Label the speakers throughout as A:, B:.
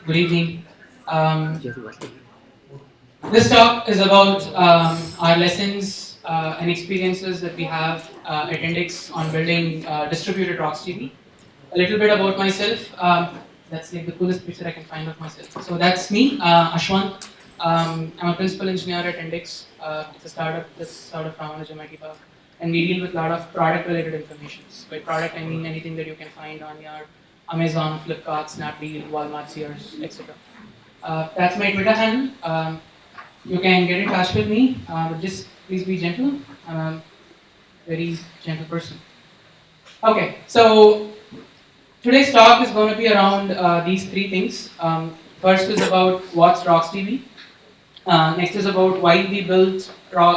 A: Good evening. This talk is about our lessons and experiences that we have at Index on building distributed RocksDB. A little bit about myself. That's like the coolest picture I can find of myself. So that's me, Ashwanth. I'm a principal engineer at Index. It's a startup that's out of Ramanuja MIT Park. And we deal with a lot of product related information. By product, I mean anything that you can find on your Amazon, Flipkart, Snapdeal, Walmart, Sears, etc. That's my Twitter handle. You can get in touch with me, but just please be gentle. I'm a very gentle person. Okay, so today's talk is going to be around these three things. First is about what's RocksDB. Next is about why we built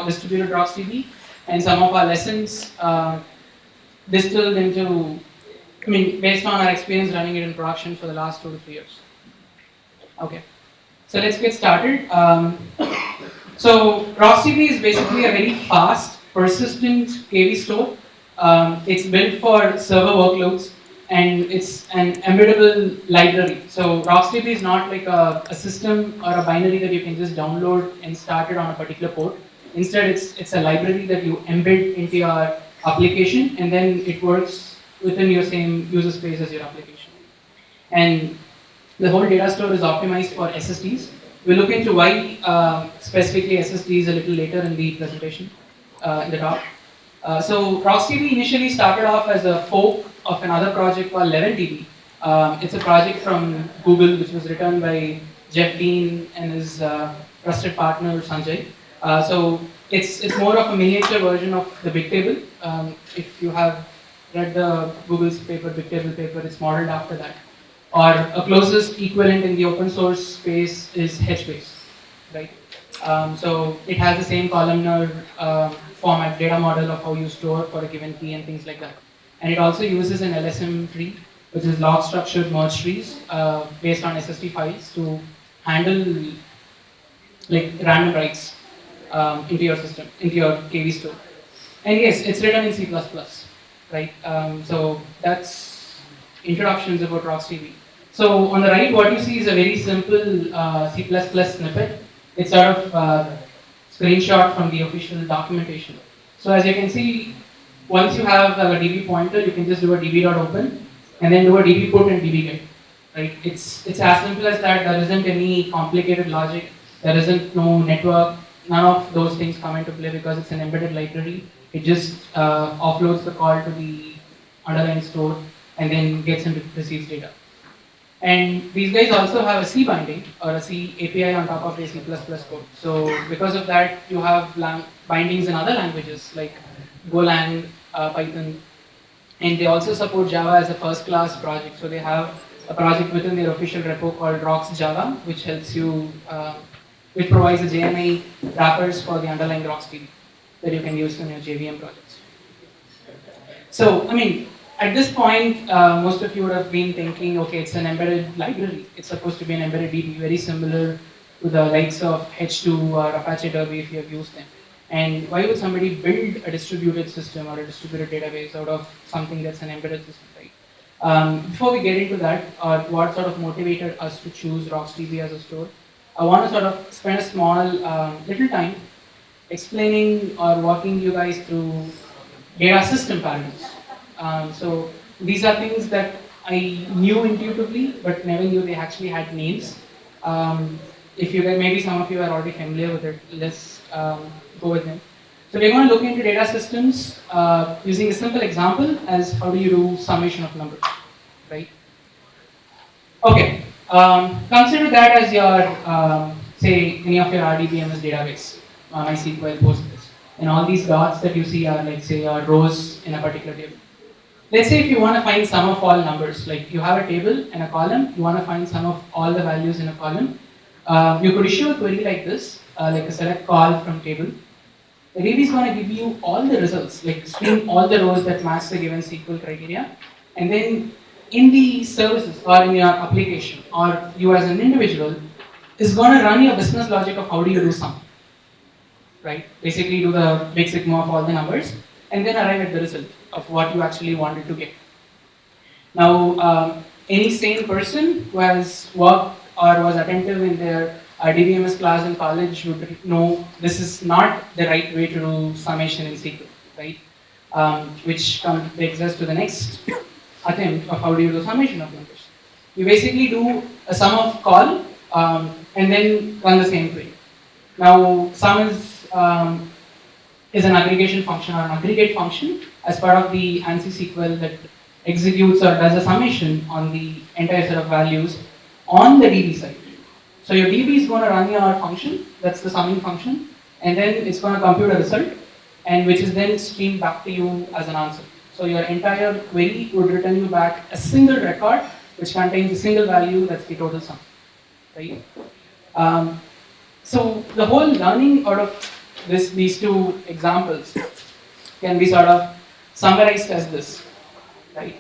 A: distributed RocksDB and some of our lessons distilled into, based on our experience running it in production for the last 2 to 3 years. Okay, so let's get started. So RocksDB is basically a very fast, persistent KV store. It's built for server workloads and it's an embeddable library. So RocksDB is not like a system or a binary that you can just download and start it on a particular port. Instead, it's a library that you embed into your application and then it works within your same user space as your application. And the whole data store is optimized for SSDs. We'll look into why specifically SSDs a little later in the presentation, in the talk. So RocksDB initially started off as a fork of another project called 11DB. It's a project from Google which was written by Jeff Dean and his trusted partner Sanjay. So it's more of a miniature version of the Bigtable. If you have read the Google's paper, Bigtable paper, it's modeled after that. Or a closest equivalent in the open source space is HBase, right? So it has the same columnar format, data model of how you store for a given key and things like that. And it also uses an LSM tree, which is log structured merge trees based on SSD files to handle like random writes into your system, into your KV store. And yes, it's written in C++, right? So that's introductions about RocksDB. So on the right, what you see is a very simple C++ snippet. It's sort of screenshot from the official documentation. So as you can see, once you have a DB pointer, you can just do a db.open and then do a db put and db get. Right? It's as simple as that. There isn't any complicated logic. There isn't no network. None of those things come into play because it's an embedded library. It just offloads the call to the underlying store and then gets and receives data. And these guys also have a C binding or a C API on top of their C++ code. So because of that, you have bindings in other languages like Golang, Python, and they also support Java as a first-class project. So they have a project within their official repo called RocksJava, which helps you, which provides the JMI wrappers for the underlying RocksDB that you can use in your JVM projects. So, at this point, most of you would have been thinking, okay, it's an embedded library. It's supposed to be an embedded DB, very similar to the likes of H2 or Apache Derby if you have used them. And why would somebody build a distributed system or a distributed database out of something that's an embedded system, right? Before we get into that, or what sort of motivated us to choose RocksDB as a store, I want to sort of spend a small little time explaining or walking you guys through data system paradigms. So these are things that I knew intuitively, but never knew they actually had names. If you guys, maybe some of you are already familiar with it, let's go with them. So we're going to look into data systems using a simple example as how do you do summation of numbers, right? Okay, consider that as your, say, any of your RDBMS database, MySQL, Postgres. And all these dots that you see are like, say, rows in a particular table. Let's say if you want to find sum of all numbers, like you have a table and a column, you want to find sum of all the values in a column, you could issue a query like this, like a select call from table. The DB is going to give you all the results, like screen all the rows that match the given SQL criteria, and then in the services or in your application or you as an individual is going to run your business logic of how do you do sum, right? Basically do the big sigma of all the numbers and then arrive at the result of what you actually wanted to get. Now, any sane person who has worked or was attentive in their DBMS class in college would know this is not the right way to do summation in SQL, right? Which takes us to the next attempt of how do you do summation of numbers. You basically do a sum of call and then run the same query. Now, sum is an aggregation function or an aggregate function as part of the ANSI SQL that executes or does a summation on the entire set of values on the DB side. So your DB is going to run your function, that's the summing function, and then it's going to compute a result, and which is then streamed back to you as an answer. So your entire query would return you back a single record which contains a single value, that's the total sum, right? So the whole learning out of these two examples can be sort of summarized as this, right?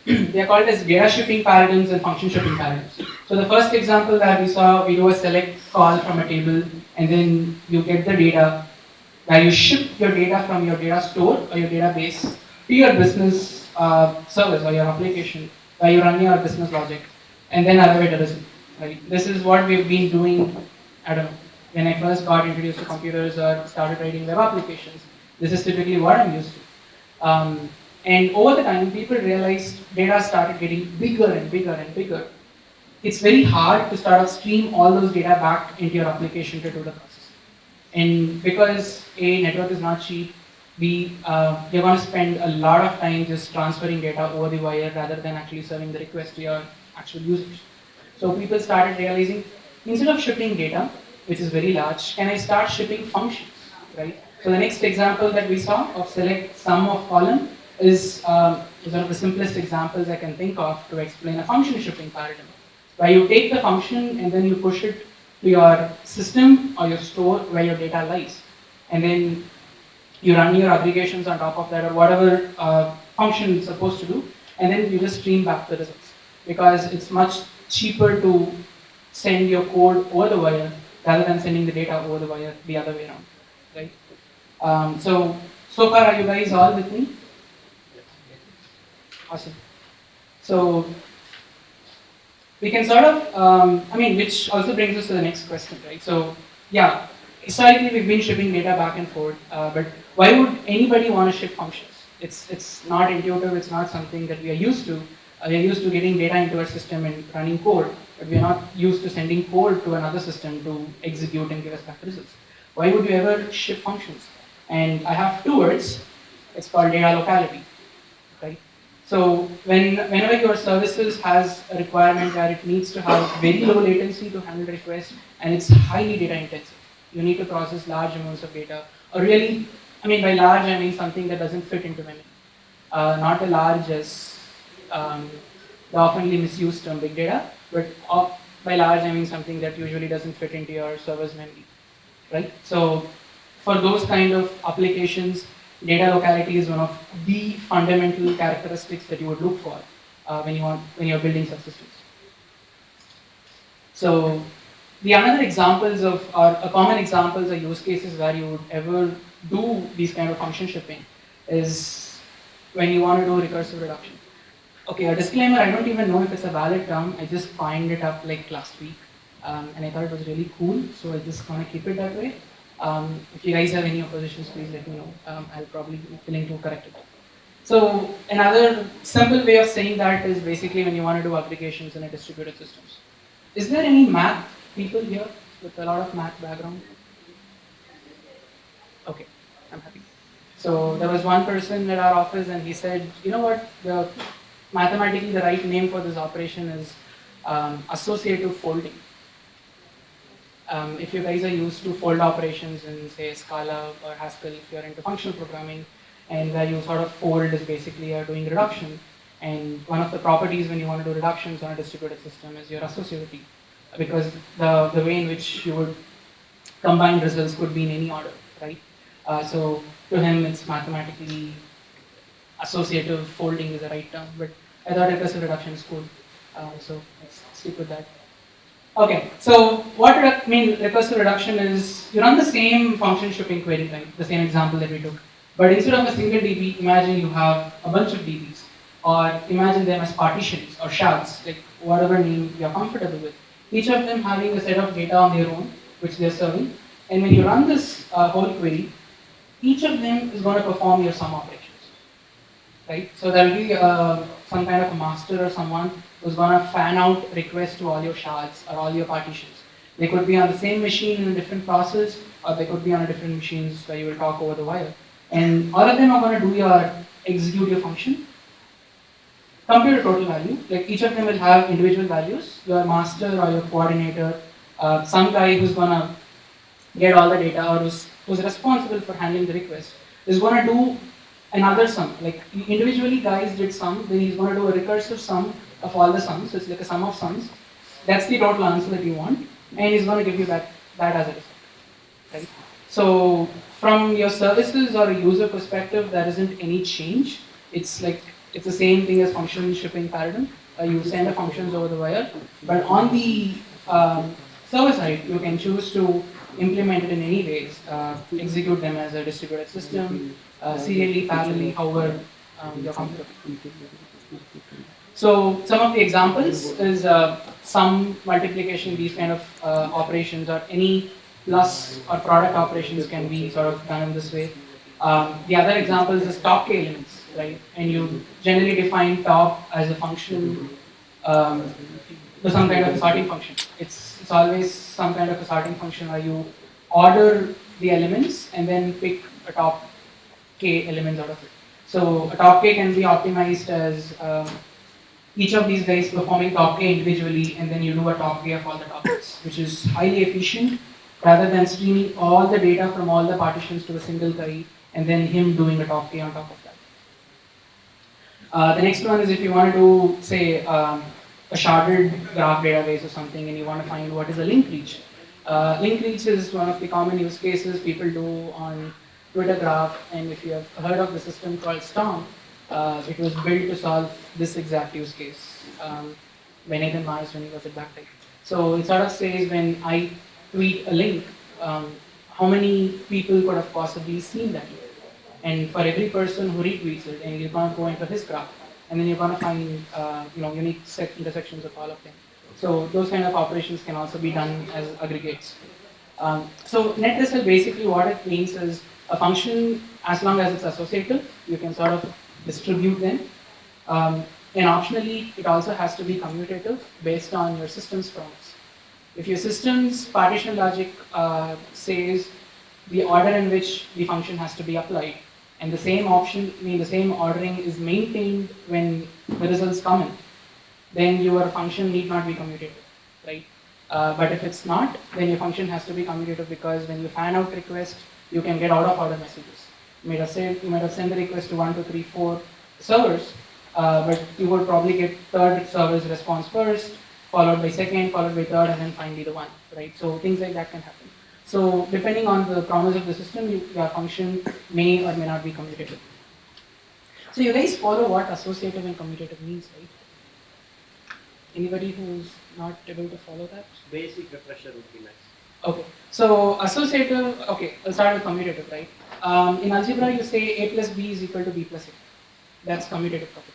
A: They are called as data shipping paradigms and function shipping paradigms. So the first example that we saw, we do a select call from a table, and then you get the data, where you ship your data from your data store or your database to your business service or your application, where you run your business logic, and then arrive at a result. Right? This is what we've been doing, I don't know, when I first got introduced to computers or started writing web applications. This is typically what I'm used to. And over the time, people realized data started getting bigger and bigger and bigger. It's very hard to start stream all those data back into your application to do the process. And because A, network is not cheap, B, you're going to spend a lot of time just transferring data over the wire rather than actually serving the request to your actual users. So people started realizing, instead of shipping data, which is very large, can I start shipping functions, right? So the next example that we saw of select sum of column is one of the simplest examples I can think of to explain a function shipping paradigm, where you take the function and then you push it to your system or your store where your data lies, and then you run your aggregations on top of that or whatever function it's supposed to do, and then you just stream back the results, because it's much cheaper to send your code over the wire rather than sending the data over the wire the other way around, right? So far, are you guys all with me? Awesome. So we can sort of, which also brings us to the next question, right? So yeah, historically we've been shipping data back and forth, but why would anybody want to ship functions? It's not intuitive, it's not something that we are used to. We are used to getting data into our system and running code, but we are not used to sending code to another system to execute and give us back results. Why would you ever ship functions? And I have two words. It's called data locality, right? So whenever your services has a requirement where it needs to have very low latency to handle requests, and it's highly data intensive, you need to process large amounts of data, or really, by large I mean something that doesn't fit into memory, not a large as the oftenly misused term big data, but by large I mean something that usually doesn't fit into your server's memory, right? So for those kind of applications, data locality is one of the fundamental characteristics that you would look for when you're building such systems. So the another examples of, or a common examples or use cases where you would ever do these kind of function shipping is when you want to do recursive reduction. Okay, a disclaimer, I don't even know if it's a valid term, I just coined it up like last week, and I thought it was really cool, so I just want to keep it that way. If you guys have any oppositions, please let me know. I'll probably be willing to correct it. So another simple way of saying that is basically when you want to do aggregations in a distributed systems. Is there any math people here with a lot of math background? Okay, I'm happy. So there was one person at our office and he said, you know what, mathematically the right name for this operation is associative folding. If you guys are used to fold operations in say Scala or Haskell, if you're into functional programming, and where you sort of fold is basically you're doing reduction, and one of the properties when you want to do reductions on a distributed system is your associativity, because the way in which you would combine results could be in any order, right? So to him it's mathematically associative folding is the right term, but I thought recursive reduction is cool, so let's stick with that. Okay, so what recursive reduction is, you run the same function shipping query, right? The same example that we took. But instead of a single DB, imagine you have a bunch of DBs, or imagine them as partitions or shards, like whatever name you're comfortable with. each of them having a set of data on their own, which they're serving. And when you run this whole query, each of them is going to perform your sum operations, right? So there'll be some kind of a master or someone who's going to fan out requests to all your shards or all your partitions. They could be on the same machine in a different process, or they could be on a different machines where you will talk over the wire. And all of them are going to do your execute your function, compute a total value. Like each of them will have individual values. Your master or your coordinator, some guy who's going to get all the data or who's responsible for handling the request is going to do another sum. Like individually guys did sum, then he's going to do a recursive sum of all the sums. So it's like a sum of sums. That's the total answer that you want, and he's going to give you that as a result. Right? So from your services or a user perspective, there isn't any change. It's the same thing as function shipping paradigm. You send the functions over the wire, but on the server side, you can choose to implement it in any ways, execute them as a distributed system, serially, parallelly, however you're comfortable. So some of the examples is sum, multiplication, these kind of operations, or any plus or product operations can be sort of done in this way. The other examples is top k elements, right? And you generally define top as a function to some kind of a sorting function. It's always some kind of a sorting function where you order the elements and then pick a top k elements out of it. So a top k can be optimized as each of these guys performing top k individually, and then you do a top k of all the topics, which is highly efficient rather than streaming all the data from all the partitions to a single guy and then him doing a top k on top of that. The next one is if you want to do, say, a sharded graph database or something, and you want to find what is a link reach. Link reach is one of the common use cases people do on Twitter graph, and if you have heard of the system called Storm, it was built to solve this exact use case by Nathan Mars when he was at Backtech. So it sort of says when I tweet a link, how many people could have possibly seen that link? And for every person who retweets it, and you're going to go into his graph, and then you're going to find unique intersections of all of them. So those kind of operations can also be done as aggregates. So NetDSL basically what it means is a function, as long as it's associative, you can sort of distribute them. And optionally, it also has to be commutative based on your system's promise. If your system's partition logic says the order in which the function has to be applied, and the same the same ordering is maintained when the results come in, then your function need not be commutative, right? But if it's not, then your function has to be commutative, because when you fan out request, you can get out of order messages. You might have sent the request to 1, 2, 3, 4 servers, but you would probably get third server's response first, followed by second, followed by third, and then finally the one, right? So things like that can happen. So depending on the promise of the system, your function may or may not be commutative. So you guys follow what associative and commutative means, right? Anybody who's not able to follow that?
B: Basic refresher would be nice.
A: Okay, so associative, okay, I'll start with commutative, right? In algebra, you say a plus b is equal to b plus a. That's commutative property.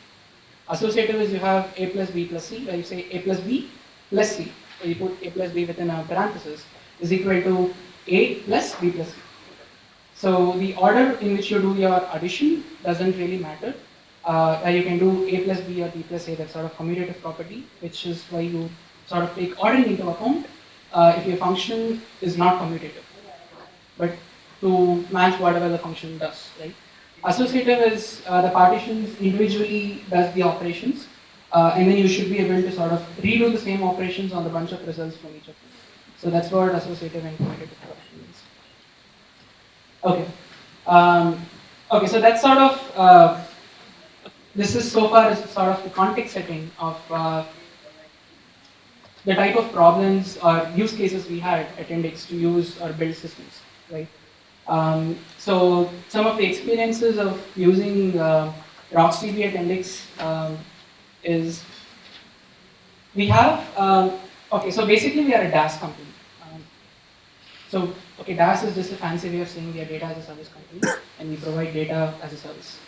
A: Associative is you have a plus b plus c, where you say a plus b plus c. So you put a plus b within a parenthesis is equal to a plus b plus c. So the order in which you do your addition doesn't really matter. You can do a plus b or b plus a, that's sort of commutative property, which is why you sort of take ordering into account if your function is not commutative, but to match whatever the function does, right? Associative is the partitions individually does the operations, and then you should be able to sort of redo the same operations on the bunch of results from each of them. So that's what associative and commutative property means. Okay. Okay, so that's sort of, this is so far as sort of the context setting of the type of problems or use cases we had at Index to use or build systems, right? So some of the experiences of using RocksDB at Index is we have, okay, so basically we are a DaaS company. So, okay, DaaS is just a fancy way of saying we are data as a service company and we provide data as a service.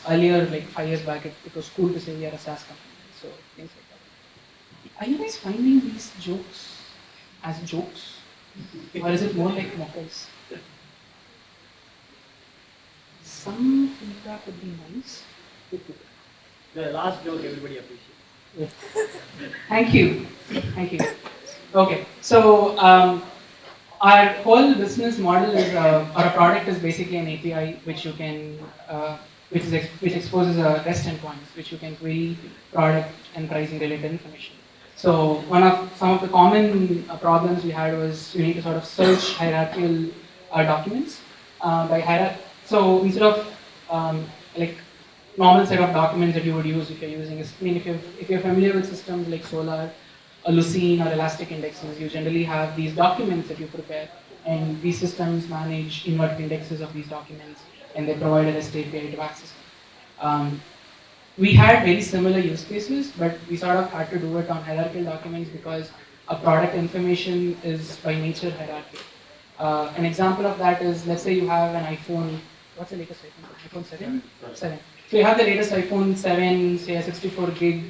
A: Earlier, like 5 years back, it was cool to say we are a SaaS company, so things like that. Are you guys finding these jokes as jokes? Or is it more like mockers? Some feedback would be nice.
B: The last joke everybody appreciates.
A: Thank you. Thank you. Okay, so our whole business model is, or a product is basically an API which you can, which exposes REST endpoints, which you can query product and pricing related information. So some of the common problems we had was you need to sort of search hierarchical documents by hierarchy. So instead of like normal set of documents that you would use if you're using, I mean, if you're familiar with systems like Solar, or Lucene, or Elastic indexes, you generally have these documents that you prepare, and these systems manage inverted indexes of these documents, and they provide a REST API to access them. We had very similar use cases, but we sort of had to do it on hierarchical documents because a product information is by nature hierarchical. An example of that is, let's say you have an iPhone. What's the latest iPhone? iPhone 7? 7. So you have the latest iPhone 7, say a 64 gig,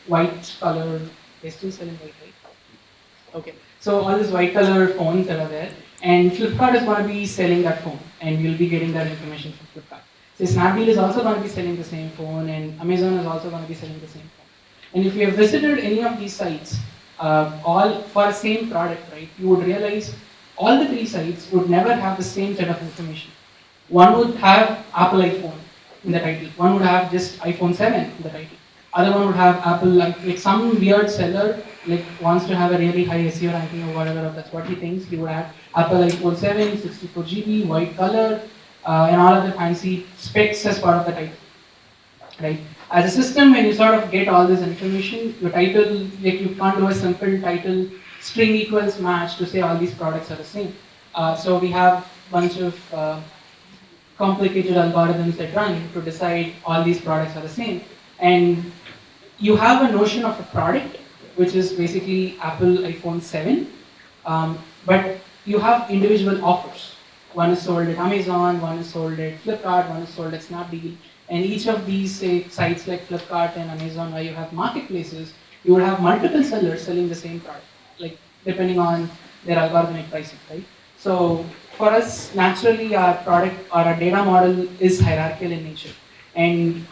A: white color. They're still selling white, right? Okay. So all these white color phones that are there, and Flipkart is going to be selling that phone, and you'll be getting that information from Flipkart. So Snapdeal is also going to be selling the same phone, and Amazon is also going to be selling the same phone. And if you have visited any of these sites, all for the same product, right, you would realize all the three sites would never have the same set of information. One would have Apple iPhone in the title. One would have just iPhone 7 in the title. Other one would have Apple, like some weird seller like wants to have a really high SEO ranking or whatever, if that's what he thinks. He would have Apple iPhone 7, 64 GB, white color, and all other fancy specs as part of the title. Right? As a system, when you sort of get all this information, your title, like you can't do a simple title string equals match to say all these products are the same. So we have a bunch of complicated algorithms that run to decide all these products are the same. And you have a notion of a product, which is basically Apple iPhone 7, but you have individual offers. One is sold at Amazon, one is sold at Flipkart, one is sold at Snapdeal. And each of these, say, sites like Flipkart and Amazon, where you have marketplaces, you would have multiple sellers selling the same product, like depending on their algorithmic pricing, right? So for us, naturally, our product or our data model is hierarchical in nature. And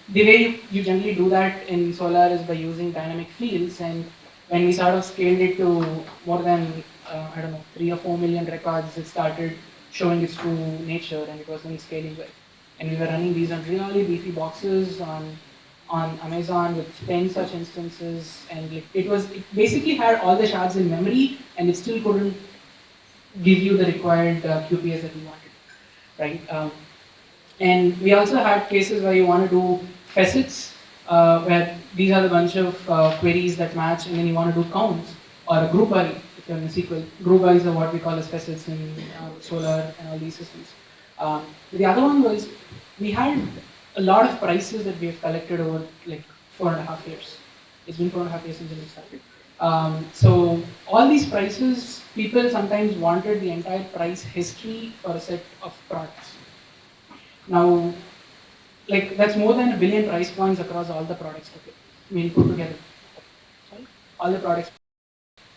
A: the way you generally do that in Solar is by using dynamic fields. And when we sort of scaled it to more than, I don't know, 3 or 4 million records, it started showing its true nature, and it was then scaling well. And we were running these on really beefy boxes on Amazon with 10 such instances, and it basically had all the shards in memory, and it still couldn't give you the required QPS that we wanted, right? And we also had cases where you want to do facets, where these are the bunch of queries that match, and then you want to do counts or a group by if you're in SQL. Group bys are what we call as facets in Solar and all these systems. The other one was we had a lot of prices that we have collected over like 4.5 years. It's been 4.5 years since we started. So all these prices, people sometimes wanted the entire price history for a set of products. Now, like that's more than 1 billion price points across all the products. Okay, I mean put together, sorry, all the products.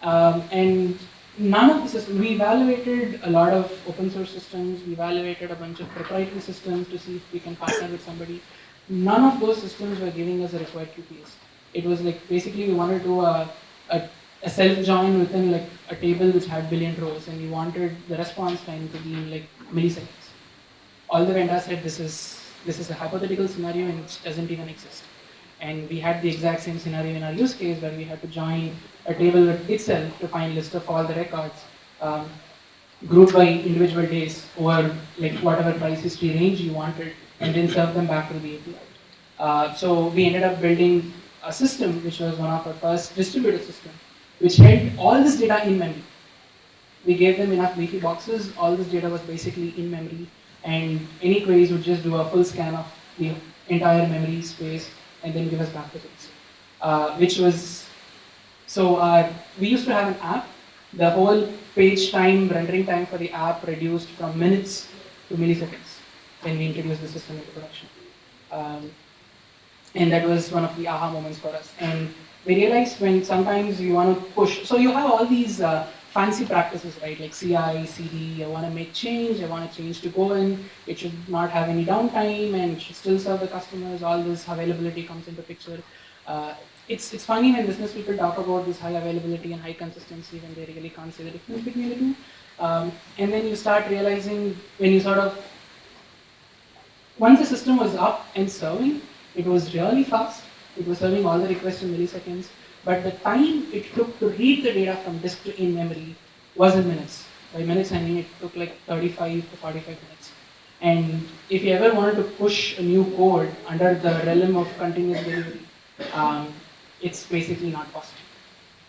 A: And none of the systems, we evaluated a lot of open source systems, we evaluated a bunch of proprietary systems to see if we can partner with somebody. None of those systems were giving us the required QPS. It was like basically we wanted to do a self-join within like a table which had 1 billion rows, and we wanted the response time to be in like milliseconds. All the vendors said this is a hypothetical scenario and it doesn't even exist. And we had the exact same scenario in our use case where we had to join a table with itself to find list of all the records, grouped by individual days over like whatever price history range you wanted, and then serve them back to the API. So we ended up building a system which was one of our first distributed system, which held all this data in memory. We gave them enough beefy boxes, all this data was basically in memory, and any queries would just do a full scan of the entire memory space and then give us back results. Which was, so we used to have an app, the whole page time, rendering time for the app reduced from minutes to milliseconds when we introduced the system into production. And that was one of the aha moments for us. And we realized when sometimes you want to push, so you have all these fancy practices, right? Like CI, CD, I want to make change, I want to change to go in, it should not have any downtime and it should still serve the customers, all this availability comes into picture. Uh, it's funny when business people talk about this high availability and high consistency when they really can't see the difference between the two. And then you start realizing when you sort of, once the system was up and serving, it was really fast. It was serving all the requests in milliseconds. But the time it took to read the data from disk to in memory was in minutes. By minutes, I mean it took like 35 to 45 minutes. And if you ever wanted to push a new code under the realm of continuous delivery, um, it's basically not possible,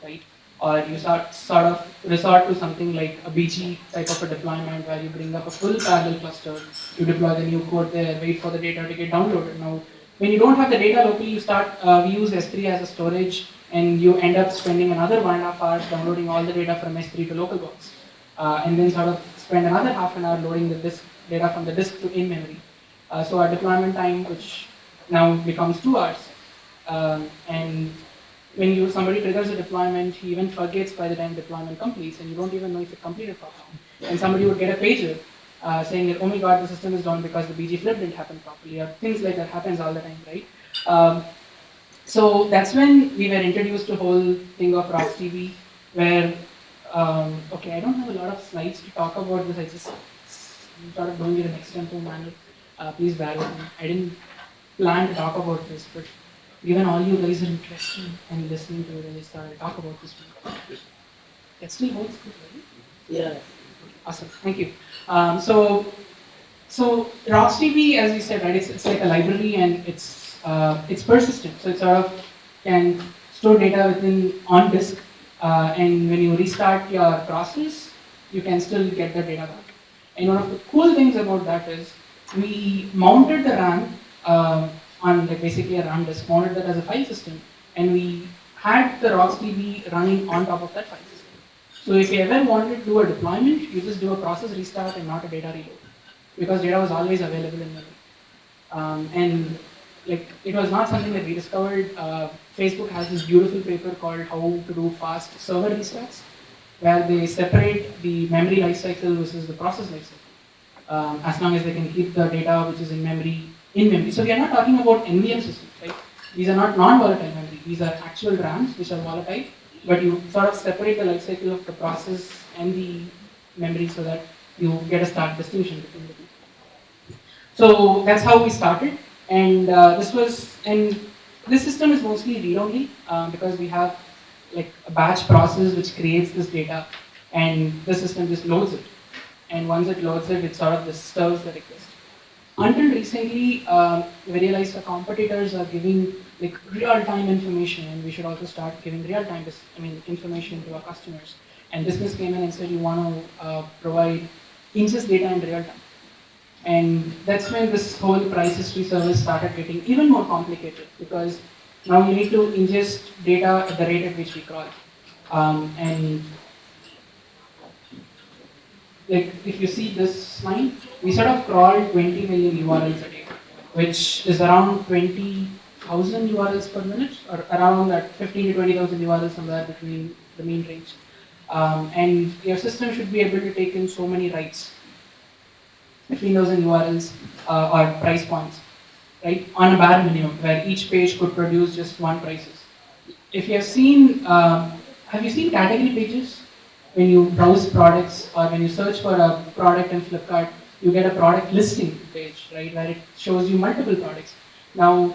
A: right? Or you sort of resort to something like a BG type of a deployment where you bring up a full parallel cluster, you deploy the new code there, wait for the data to get downloaded. Now, when you don't have the data locally, we use S3 as a storage, and you end up spending another 1.5 hours downloading all the data from S3 to local box, and then sort of spend another half an hour loading the disk data from the disk to in memory. So our deployment time, which now becomes 2 hours, and when somebody triggers a deployment, he even forgets by the time deployment completes, and you don't even know if it completed properly. And somebody would get a pager saying that, oh my god, the system is down because the BG flip didn't happen properly, or things like that happens all the time, right? So that's when we were introduced to the whole thing of RocksDB, where, okay, I don't have a lot of slides to talk about this, I just sort of doing it in extempo manner. Please bear with me. I didn't plan to talk about this, but given all you guys are interested and listening to it, I just thought I'd talk about this one. That still holds good, right?
B: Yeah.
A: Awesome, thank you. So RocksDB, as we said, right, it's like a library and it's persistent. So it sort of can store data on disk, and when you restart your process, you can still get the data back. And one of the cool things about that is we mounted the RAM on like basically a RAM disk, mounted that as a file system, and we had the RocksDB running on top of that file system. So if you ever wanted to do a deployment, you just do a process restart and not a data reload, because data was always available in memory. And like it was not something that we discovered. Facebook has this beautiful paper called "How to Do Fast Server Restarts," where they separate the memory lifecycle versus the process lifecycle, as long as they can keep the data which is in memory. So we are not talking about NVM systems, right? These are not non-volatile memory. These are actual RAMs which are volatile, but you sort of separate the lifecycle of the process and the memory so that you get a stark distinction between the two. So that's how we started, and this system is mostly read-only because we have like a batch process which creates this data, and the system just loads it. And once it loads it, it sort of just serves the request. Until recently, we realized the competitors are giving like real-time information, and we should also start giving real-time information to our customers. And business came in and said, you want to provide ingest data in real time. And that's when this whole price history service started getting even more complicated, because now you need to ingest data at the rate at which we crawl. And like if you see this line, we sort of crawl 20 million URLs a day, which is around 20,000 URLs per minute, or around that 15 to 20,000 URLs somewhere between the mean range. And your system should be able to take in so many writes, 15,000 URLs or price points, right, on a bare minimum, where each page could produce just one prices. If you have you seen category pages? When you browse products or when you search for a product in Flipkart, you get a product listing page, right, where it shows you multiple products. Now,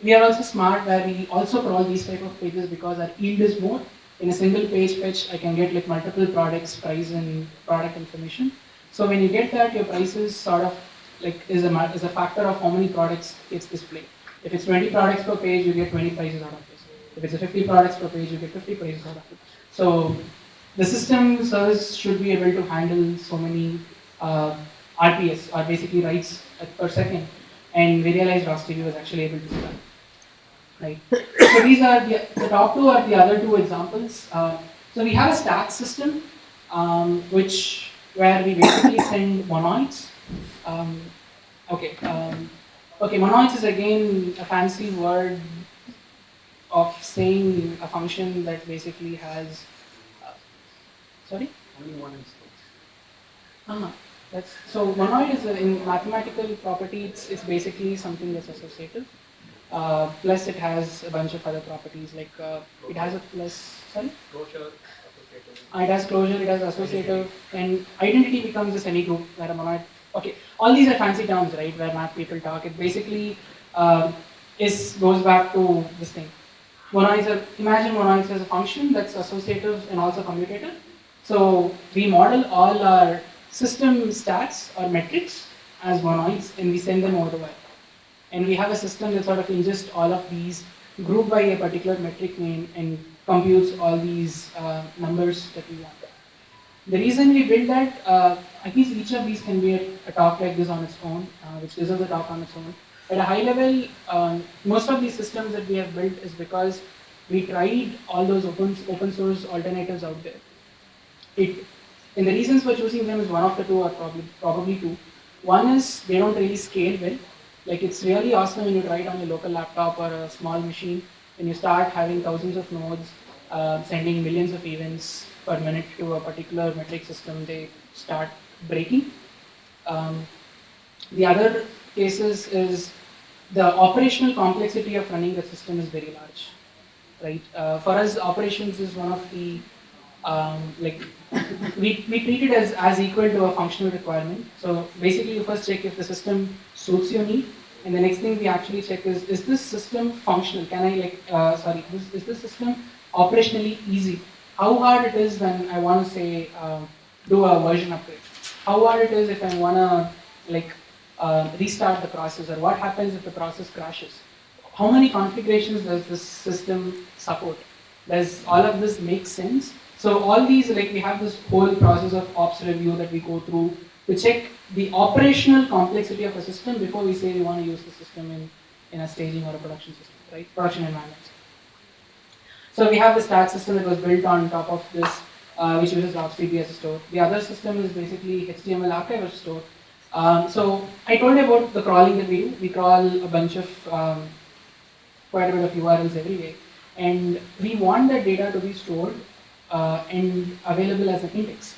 A: we are also smart where we also crawl these type of pages because our yield is more. In a single page fetch, I can get like multiple products, price and product information. So when you get that, your prices sort of like is a factor of how many products gets displayed. If it's 20 products per page, you get 20 prices out of this. If it's a 50 products per page, you get 50 prices out of it. So the system service should be able to handle so many RPS, or basically writes per second, and we realized RocksDB was actually able to do that. Right. So these are the top two are the other two examples. So we have a stack system, where we basically send monoids. Okay, monoids is again a fancy word of saying a function that basically has, sorry?
B: Only one instance.
A: That's, so monoid is in mathematical property, it's basically something that's associative. Plus it has a bunch of other properties like it has a plus, sorry?
B: Closure, associative.
A: It has closure, it has associative, and identity becomes a semi-group where a monoid. Okay, all these are fancy terms, right? Where math people talk. It basically goes back to this thing. Imagine monoids as a function that's associative and also commutative. So we model all our system stats or metrics as monoids and we send them over the wire. And we have a system that sort of ingests all of these, grouped by a particular metric name, and computes all these numbers that we want. The reason we build that, I guess each of these can be a talk like this on its own, which deserves a talk on its own. At a high level, most of these systems that we have built is because we tried all those open source alternatives out there. And the reasons for choosing them is one of the two, or probably two. One is they don't really scale well. Like it's really awesome when you try it on your local laptop or a small machine, when you start having thousands of nodes, sending millions of events per minute to a particular metric system, they start breaking. The other cases is the operational complexity of running the system is very large, right? For us, operations is one of the like we treat it as equal to a functional requirement. So basically, you first check if the system suits your need, and the next thing we actually check is this system functional? Can I is this system operationally easy? How hard it is when I want to say do a version upgrade? How hard it is if I want to restart the process, or what happens if the process crashes? How many configurations does this system support? Does all of this make sense? So all these, like we have this whole process of ops review that we go through to check the operational complexity of a system before we say we want to use the system in a staging or a production system, right? Production environments. So we have the stat system that was built on top of this, which uses RocksDB as a store. The other system is basically HTML archive as a store. So I told you about the crawling that we do. We crawl a bunch of quite a bit of URLs every day, and we want that data to be stored and available as an index,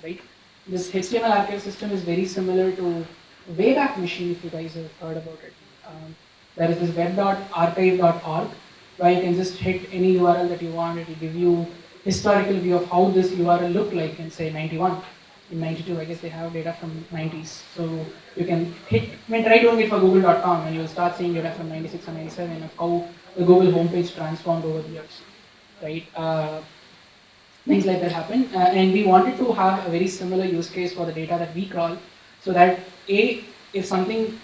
A: right? This HTML archive system is very similar to Wayback Machine, if you guys have heard about it. There is this web.archive.org where you can just hit any URL that you want. It will give you historical view of how this URL looked like in say 91. In 92, I guess they have data from 90s. So you can try doing it for google.com and you'll start seeing data from 96 and 97 of how the Google homepage transformed over the years, right? Things like that happen. And we wanted to have a very similar use case for the data that we crawl, so that if something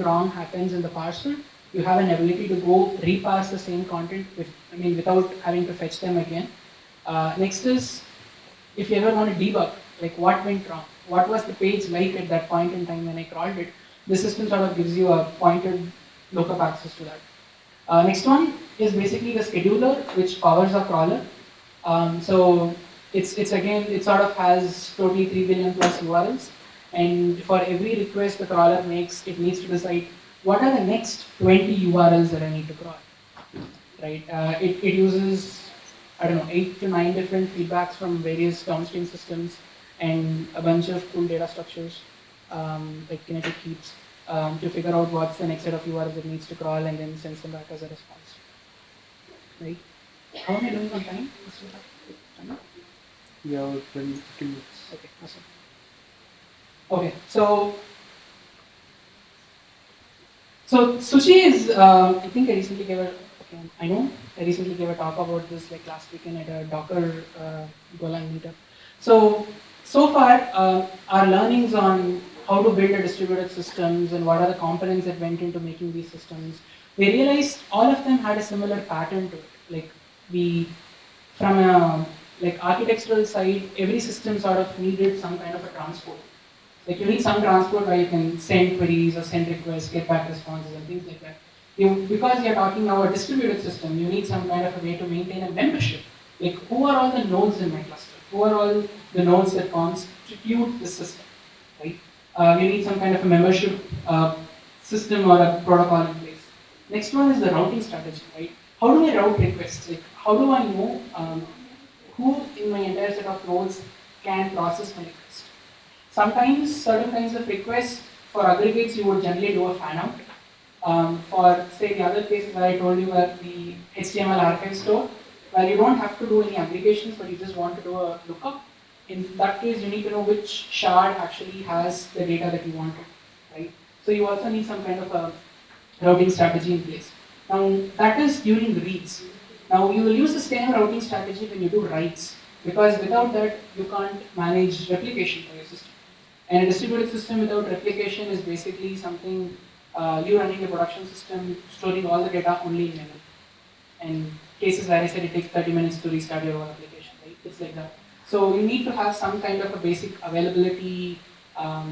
A: wrong happens in the parser, you have an ability to go reparse the same content without having to fetch them again. Next is, if you ever want to debug, like what went wrong, what was the page like at that point in time when I crawled it, the system sort of gives you a pointed lookup access to that. Next one is basically the scheduler, which powers a crawler. So it sort of has totally 3 billion plus URLs, and for every request the crawler makes, it needs to decide what are the next 20 URLs that I need to crawl, right? It uses, I don't know, 8 to 9 different feedbacks from various downstream systems and a bunch of cool data structures, like kinetic heaps, to figure out what's the next set of URLs it needs to crawl and then sends them back as a response, right? How am I doing on time?
B: Yeah, 20 minutes.
A: Okay, awesome. Okay, so Sushi is, I think I recently gave a talk about this like last weekend at a Docker Golang meetup. So far, our learnings on how to build a distributed systems and what are the components that went into making these systems, we realized all of them had a similar pattern to it. Like from a architectural side, every system sort of needed some kind of a transport. Like you need some transport where you can send queries or send requests, get back responses and things like that. Because you're talking now a distributed system, you need some kind of a way to maintain a membership. Like who are all the nodes in my cluster? Who are all the nodes that constitute the system, right? You need some kind of a membership system or a protocol in place. Next one is the routing strategy, right? how do I route requests? Like, how do I know who in my entire set of nodes can process my request? Sometimes certain kinds of requests for aggregates you would generally do a fan out. For say the other cases where I told you were the HTML archive store, where you don't have to do any aggregations, but you just want to do a lookup. In that case, you need to know which shard actually has the data that you want to, right? So you also need some kind of a routing strategy in place. Now that is during the reads. Now you will use the same routing strategy when you do writes, because without that you can't manage replication for your system. And a distributed system without replication is basically something you running a production system, storing all the data only in memory. And cases where I said it takes 30 minutes to restart your whole application, right? It's like that. So you need to have some kind of a basic availability, a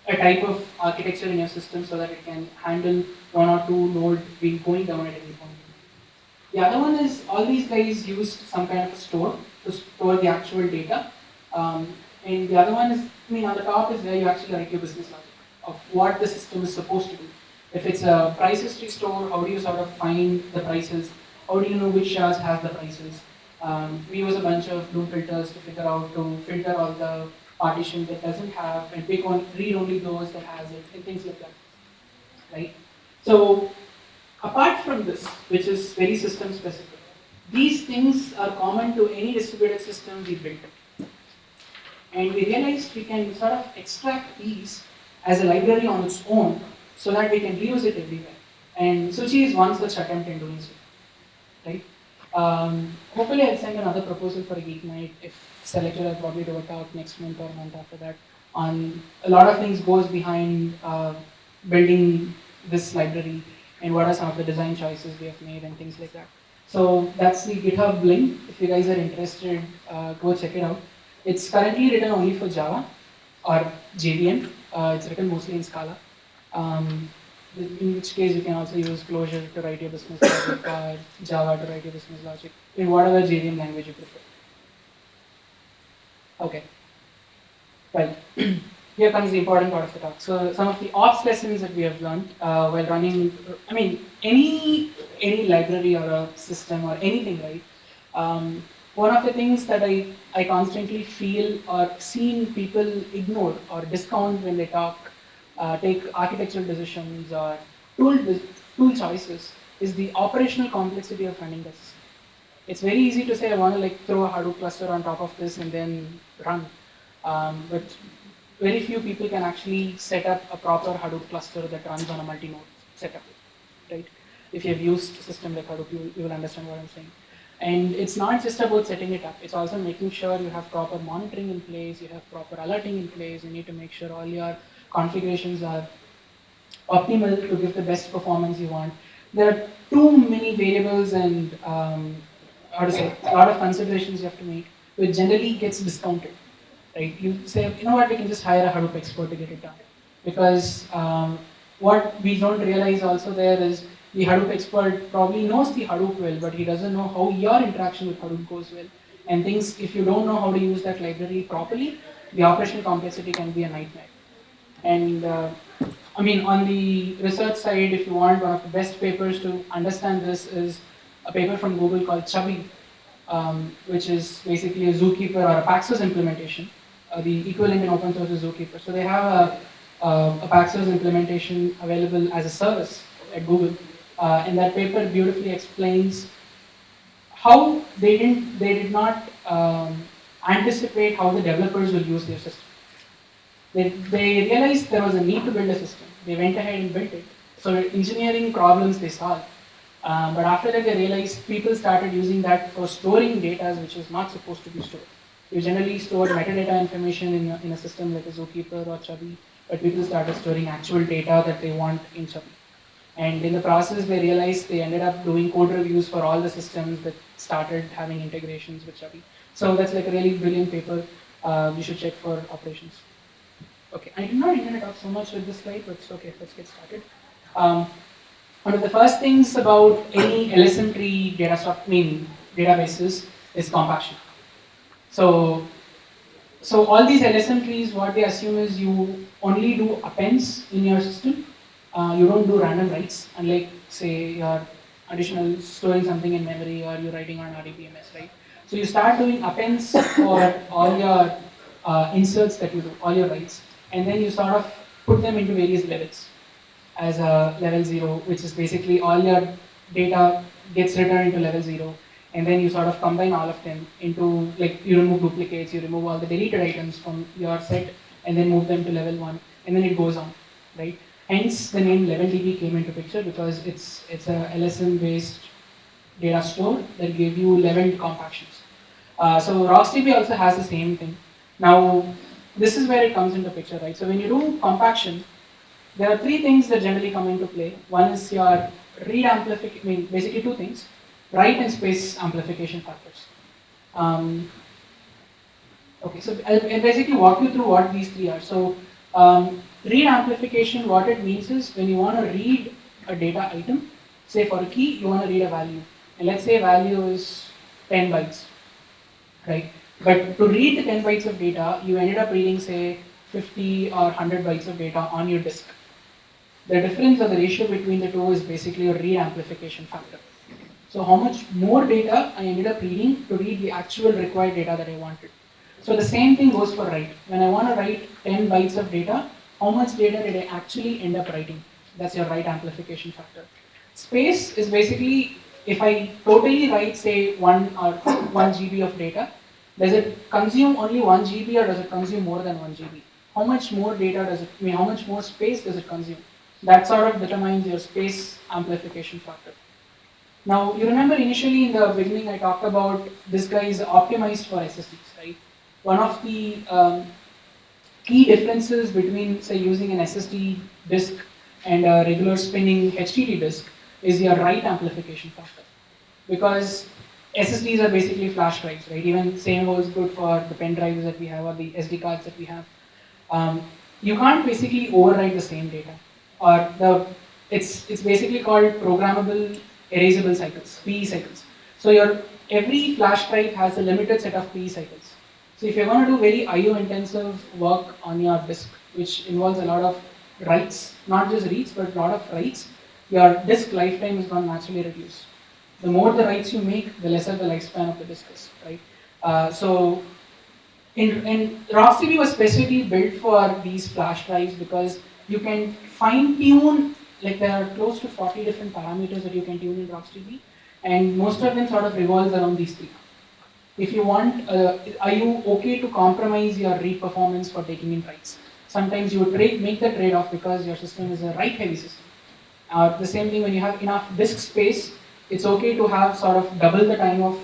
A: type of architecture in your system so that it can handle one or two node being going down at any point. The other one is all these guys used some kind of a store to store the actual data. And the other one is, I mean, on the top is where you actually write your business logic of what the system is supposed to do. If it's a price history store, how do you sort of find the prices? How do you know which shards have the prices? We use a bunch of Bloom filters to figure out to filter all the partitions that doesn't have and pick on read only those that has it and things like that, right? So apart from this, which is very system specific, these things are common to any distributed system we built. And we realized we can sort of extract these as a library on its own so that we can reuse it everywhere. And Suchi is one such attempt in doing so, right? Hopefully I'll send another proposal for a Geek Night. If selected, I'll probably do a talk next month or a month after that on a lot of things goes behind building this library and what are some of the design choices we have made and things like that. So that's the GitHub link. If you guys are interested, go check it out. It's currently written only for Java or JVM. It's written mostly in Scala. In which case you can also use Clojure to write your business logic or Java to write your business logic in whatever JVM language you prefer. Okay. Well, here comes the important part of the talk. So some of the ops lessons that we have learned while running, I mean, any library or a system or anything, right? One of the things that I constantly feel or seen people ignore or discount when they take architectural decisions or tool choices is the operational complexity of running the system. It's very easy to say I want to like throw a Hadoop cluster on top of this and then run, but very few people can actually set up a proper Hadoop cluster that runs on a multi-node setup, right? If you have used a system like Hadoop, you will understand what I'm saying. And it's not just about setting it up, it's also making sure you have proper monitoring in place, you have proper alerting in place, you need to make sure all your configurations are optimal to give the best performance you want. There are too many variables and how to say, a lot of considerations you have to make, which generally gets discounted. Right? You say, you know what, we can just hire a Hadoop expert to get it done. Because what we don't realize also there is the Hadoop expert probably knows the Hadoop well, but he doesn't know how your interaction with Hadoop goes well. And things, if you don't know how to use that library properly, the operational complexity can be a nightmare. And I mean, on the research side, if you want, one of the best papers to understand this is a paper from Google called Chubby, which is basically a Zookeeper or a Paxos implementation. The equivalent in open source is Zookeeper. So they have a Paxos implementation available as a service at Google. And that paper beautifully explains how they did not anticipate how the developers will use their system. They realized there was a need to build a system. They went ahead and built it. So engineering problems they solved. But after that they realized people started using that for storing data which is not supposed to be stored. You generally store metadata information in a system like a Zookeeper or Chubby, but people started storing actual data that they want in Chubby. And in the process they realized they ended up doing code reviews for all the systems that started having integrations with Chubby. So that's like a really brilliant paper. You should check for operations. Okay, I did not intend to talk so much with this slide, but it's okay, let's get started. One of the first things about any LSM tree databases is compaction. So all these LSM trees, what they assume is you only do appends in your system. You don't do random writes, unlike say your additional storing something in memory, or you're writing on RDBMS, right? So you start doing appends for all your inserts that you do, all your writes, and then you sort of put them into various levels as a level 0, which is basically all your data gets returned into level 0, and then you sort of combine all of them into, like, you remove duplicates, you remove all the deleted items from your set, and then move them to level 1, and then it goes on, right? Hence the name LevelDB came into picture, because it's a LSM based data store that gave you leveled compactions. So RocksDB also has the same thing. Now, this is where it comes into picture, right? So when you do compaction, there are three things that generally come into play. One is your read amplification, I mean, basically two things: write and space amplification factors. Um, okay, so I'll basically walk you through what these three are. So, read amplification, what it means is when you want to read a data item, say for a key, you want to read a value. And let's say value is 10 bytes, right? But to read the 10 bytes of data, you ended up reading, say, 50 or 100 bytes of data on your disk. The difference or the ratio between the two is basically a read amplification factor. So how much more data I ended up reading to read the actual required data that I wanted. So the same thing goes for write. When I want to write 10 bytes of data, how much data did I actually end up writing? That's your write amplification factor. Space is basically, if I totally write, say, 1 GB of data, does it consume only 1 GB, or does it consume more than 1 GB? How much more data does it, I mean, how much more space does it consume? That sort of determines your space amplification factor. Now, you remember initially in the beginning I talked about this guy is optimized for SSDs, right? One of the key differences between, say, using an SSD disk and a regular spinning HDD disk is your write amplification factor. Because SSDs are basically flash drives, right? Even same goes good for the pen drives that we have, or the SD cards that we have. You can't basically overwrite the same data, or it's basically called programmable erasable cycles, PE cycles. So every flash drive has a limited set of PE cycles. So if you're going to do very IO intensive work on your disk, which involves a lot of writes, not just reads, but a lot of writes, your disk lifetime is going to naturally reduce. The more the writes you make, the lesser the lifespan of the disk is, right? So RocksDB was specifically built for these flash drives because you can fine tune, like there are close to 40 different parameters that you can tune in RocksDB, and most of them sort of revolves around these three. If you want, are you okay to compromise your read performance for taking in writes? Sometimes you would make the trade-off because your system is a write-heavy system. The same thing when you have enough disk space, it's okay to have sort of double the time of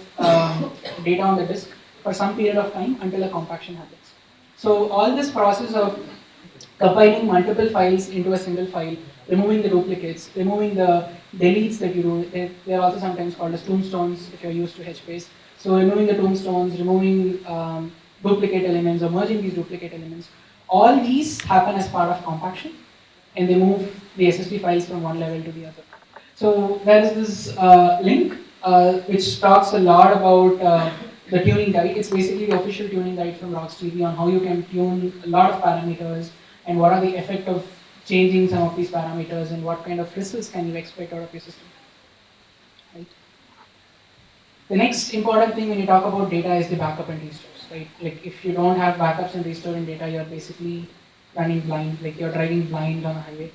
A: data on the disk for some period of time until a compaction happens. So all this process of compiling multiple files into a single file, removing the duplicates, removing the deletes that you do, they are also sometimes called as tombstones if you're used to HBase. So removing the tombstones, removing duplicate elements, or merging these duplicate elements, all these happen as part of compaction, and they move the SSD files from one level to the other. So there is this link which talks a lot about the tuning guide. It's basically the official tuning guide from RocksDB on how you can tune a lot of parameters and what are the effect of changing some of these parameters and what kind of results can you expect out of your system. Right? The next important thing when you talk about data is the backup and restores. Right? Like if you don't have backups and restoring data, you're basically running blind, like you're driving blind on a highway.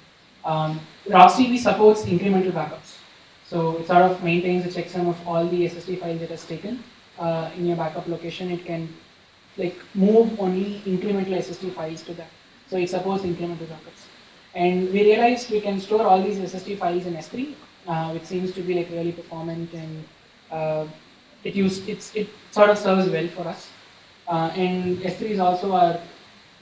A: RocksDB supports incremental backups. So it sort of maintains a checksum of all the SSD files that is taken in your backup location. It can like move only incremental SSD files to that. So it supports incremental backups. And we realized we can store all these SSD files in S3, which seems to be like really performant, and it sort of serves well for us. And S3 is also our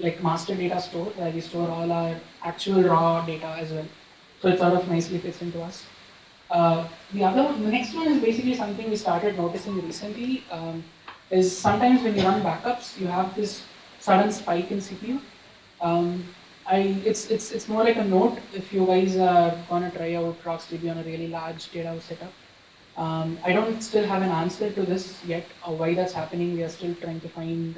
A: like master data store where we store all our actual raw data as well. So it sort of nicely fits into us. The next one is basically something we started noticing recently. Is sometimes when you run backups, you have this sudden spike in CPU. It's more like a note if you guys are gonna try out RocksDB on a really large data setup. I don't still have an answer to this yet, or why that's happening. We are still trying to find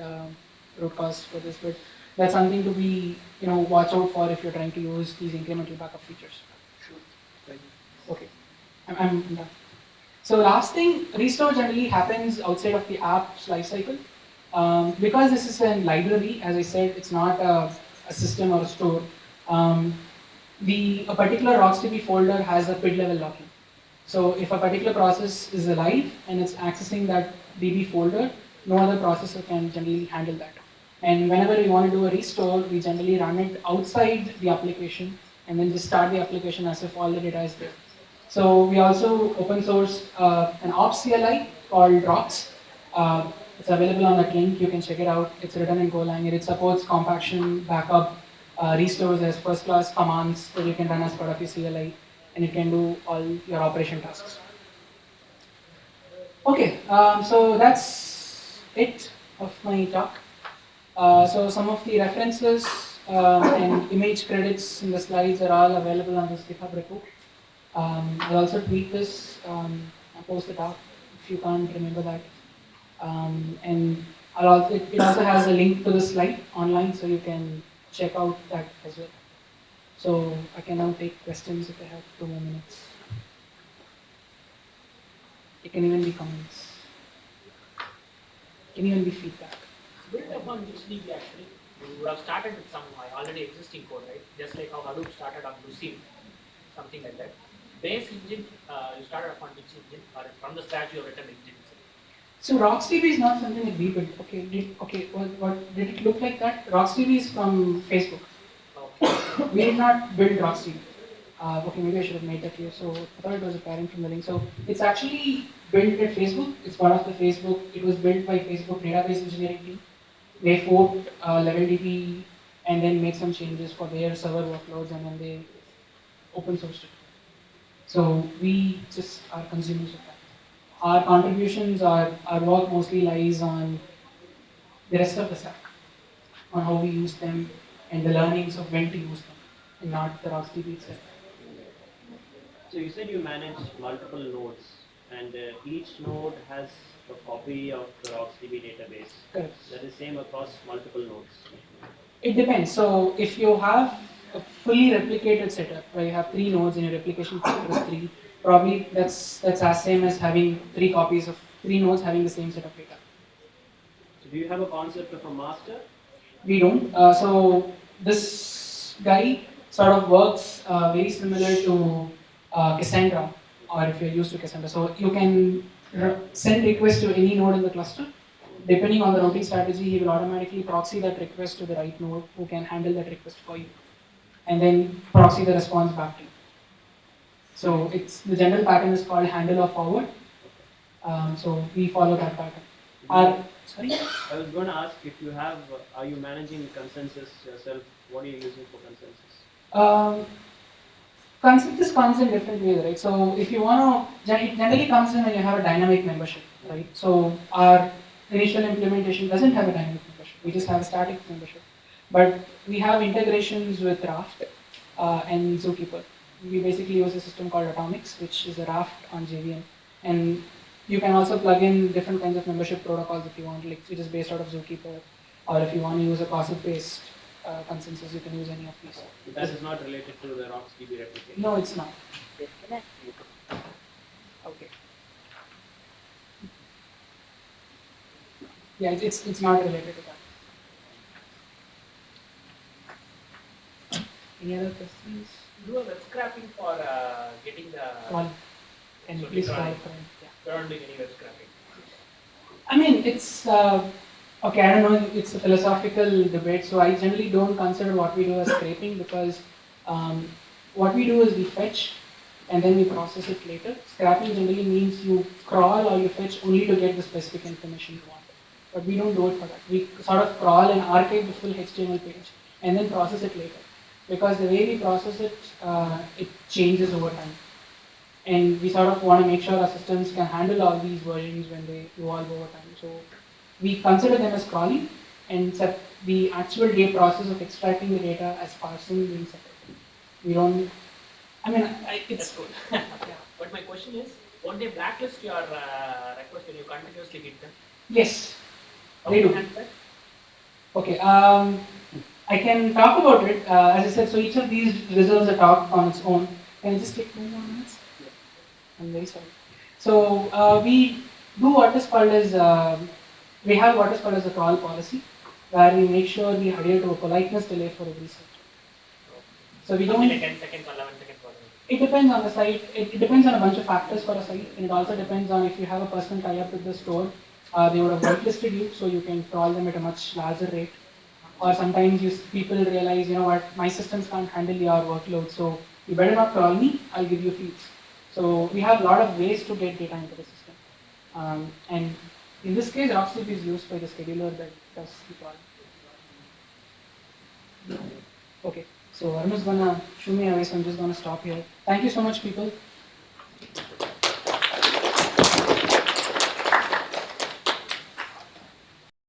A: root cause for this, but that's something to be watch out for if you're trying to use these incremental backup features.
B: Sure. Thank you.
A: Okay, I'm done. So last thing, restore generally happens outside of the app's lifecycle. Because this is a library, as I said, it's not a system or a store. Um, a particular RocksDB folder has a PID level locking. So if a particular process is alive and it's accessing that DB folder, no other processor can generally handle that. And whenever we want to do a restore, we generally run it outside the application and then just start the application as if all the data is there. So we also open source an ops CLI called Rocks. It's available on that link. You can check it out. It's written in Golang and it supports compaction, backup, restores as first-class commands that you can run as part of your CLI, and it can do all your operation tasks. Okay, so that's it of my talk. So some of the references and image credits in the slides are all available on this GitHub repo. I'll also tweet this. I'll post it up if you can't remember that. And it also has a link to the slide online, so you can check out that as well. So I can now take questions if I have 2 more minutes. It can even be comments. It can even be feedback.
C: Build upon RocksDB actually. You would have started with some already existing code, right? Just like how Hadoop started on Lucene, something like that. Base engine, you started upon which engine, or from the scratch you have written engine?
A: So RocksDB is not something that we built. What did it look like that? RocksDB is from Facebook.
C: Okay.
A: We did not build RocksDB. Maybe I should have made that clear. So I thought it was apparent from the link. So it's actually built at Facebook. It's part of the Facebook. It was built by Facebook database engineering team. They forked LevelDB and then made some changes for their server workloads, and then they open sourced it. So we just are consumers of that. Our contributions, our work mostly lies on the rest of the stack, on how we use them and the learnings of when to use them, and not the RocksDB itself.
D: So you said you manage multiple nodes, and each node has a copy of the RocksDB database.
A: Correct.
D: That is same across multiple nodes.
A: It depends. So if you have a fully replicated setup where you have 3 nodes and your replication factor is 3, probably that's as same as having 3 copies of 3 nodes having the same set of data.
D: So do you have a concept of a master?
A: We don't. So this guy sort of works very similar to Cassandra, or if you're used to Cassandra. So you can send requests to any node in the cluster. Depending on the routing strategy, he will automatically proxy that request to the right node who can handle that request for you, and then proxy the response back to you. So the general pattern is called handle or forward. So we follow that pattern. Sorry?
D: I was going to ask if you have, are you managing consensus yourself? What are you using for consensus?
A: Consensus comes in different ways, right? So if you want to, it generally comes in when you have a dynamic membership, right? So our initial implementation doesn't have a dynamic membership. We just have a static membership. But we have integrations with Raft and Zookeeper. We basically use a system called Atomics, which is a Raft on JVM. And you can also plug in different kinds of membership protocols if you want, like it is based out of Zookeeper, or if you want to use a gossip-based consensus, you can use any of these.
D: But that is not related to the RocksDB replication?
A: No, it's not. Okay. Yeah, it's not related to that. Any other questions?
C: Do a web scraping for getting the.
A: One. Can you
C: So
A: please
C: you can't-
A: clarify? Yeah.
C: You're not doing any web scraping.
A: I mean, it's okay. I don't know. It's a philosophical debate, so I generally don't consider what we do as scraping because what we do is we fetch and then we process it later. Scrapping generally means you crawl or you fetch only to get the specific information you want. But we don't do it for that. We sort of crawl and archive the full HTML page and then process it later. Because the way we process it, it changes over time. And we sort of want to make sure our systems can handle all these versions when they evolve over time. So we consider them as crawling and set the actual day process of extracting the data as parsing being separate. We don't, it's
C: That's good.
A: yeah.
C: But my question is, won't they blacklist your request when you continuously hit them?
A: Yes,
C: How
A: they
C: do you
A: do.
C: handle that?
A: Okay, I can talk about it. As I said, so each of these deserves a talk on its own. Can I just take 2 more minutes? I'm very sorry. So we do what is called as we have what is called as a crawl policy, where we make sure we adhere to a politeness delay for every step. So we
C: Something
A: don't.
C: like 10 seconds or 11 seconds. Whatever.
A: It depends on the site. It depends on a bunch of factors for a site, and it also depends on if you have a personal tie-up with the store. They would have whitelisted you, so you can crawl them at a much larger rate. Or sometimes people realize, you know what, my systems can't handle your workload, so you better not crawl me. I'll give you feeds. So we have a lot of ways to get data into the system. And in this case, RocksDB is used by the scheduler that does the call. Okay, so Arun is gonna show me away, so I'm just gonna stop here. Thank you so much, people.